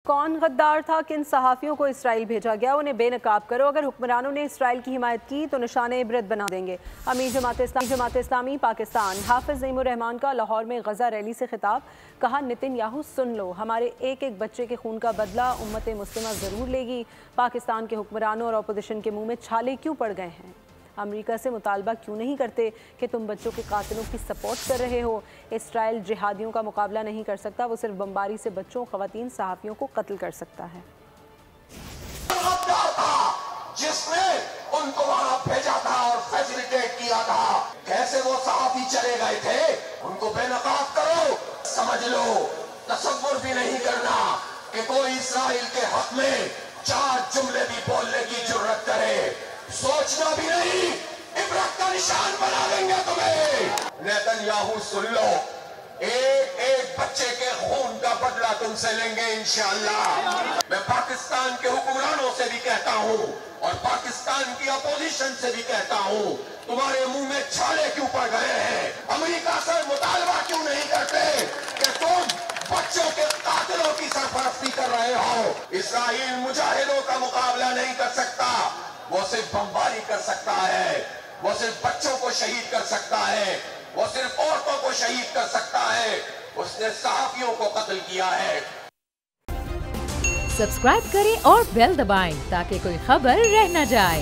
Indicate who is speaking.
Speaker 1: कौन गद्दार था, किन सहाफ़ियों को इसराइल भेजा गया, उन्हें बेनकाब करो। अगर हुक्मरानों ने इसराइल की हिमायत की तो निशाने इबरत बना देंगे। अमीर जमात इस्लामी पाकिस्तान हाफिज़ नईमुर रहमान का लाहौर में गज़ा रैली से खिताब। कहा, नेतन्याहू सुन लो, हमारे एक एक बच्चे के खून का बदला उम्मत मुस्लिमा ज़रूर लेगी। पाकिस्तान के हुक्मरानों और अपोजिशन के मुँह में छाले क्यों पड़ गए हैं? अमेरिका से मुतालबा क्यों नहीं करते कि तुम बच्चों के कातिलों की सपोर्ट कर रहे हो? इसराइल जिहादियों का मुकाबला नहीं कर सकता, वो सिर्फ बमबारी से बच्चों, ख़वातीन, सहाफ़ियों को कत्ल कर सकता है।
Speaker 2: जिसने उनको वहां भेजा था और फैसिलिटेट किया था, कैसे वो सहाफ़ी चले गए थे? उनको बेनकाब करो। समझ लो, तसव्वुर भी नहीं करना कि कोई इसराइल के हक में 4 जुमले भी बोलने की जुर्रत करे। सोचना भी नहीं, इबरत का निशान बना देंगे तुम्हें। नेतन्याहू सुन लो, एक एक बच्चे के खून का बदला तुमसे लेंगे इंशाअल्लाह। मैं पाकिस्तान के हुक्मरानों से भी कहता हूँ और पाकिस्तान की अपोजिशन से भी कहता हूँ, तुम्हारे मुंह में छाले क्यों पड़ गए हैं? अमेरिका से मुतालबा क्यों नहीं करते कि तुम बच्चों के कातिलों की सरपरस्ती कर रहे हो? इसराइल मुजाहिदों का मुकाबला नहीं कर सकता, वो सिर्फ बमबारी कर सकता है, वो सिर्फ बच्चों को शहीद कर सकता है, वो सिर्फ औरतों को शहीद कर सकता है। उसने सहाफियों को कत्ल किया है।
Speaker 3: सब्सक्राइब करें और बेल दबाएं ताकि कोई खबर रह न जाए।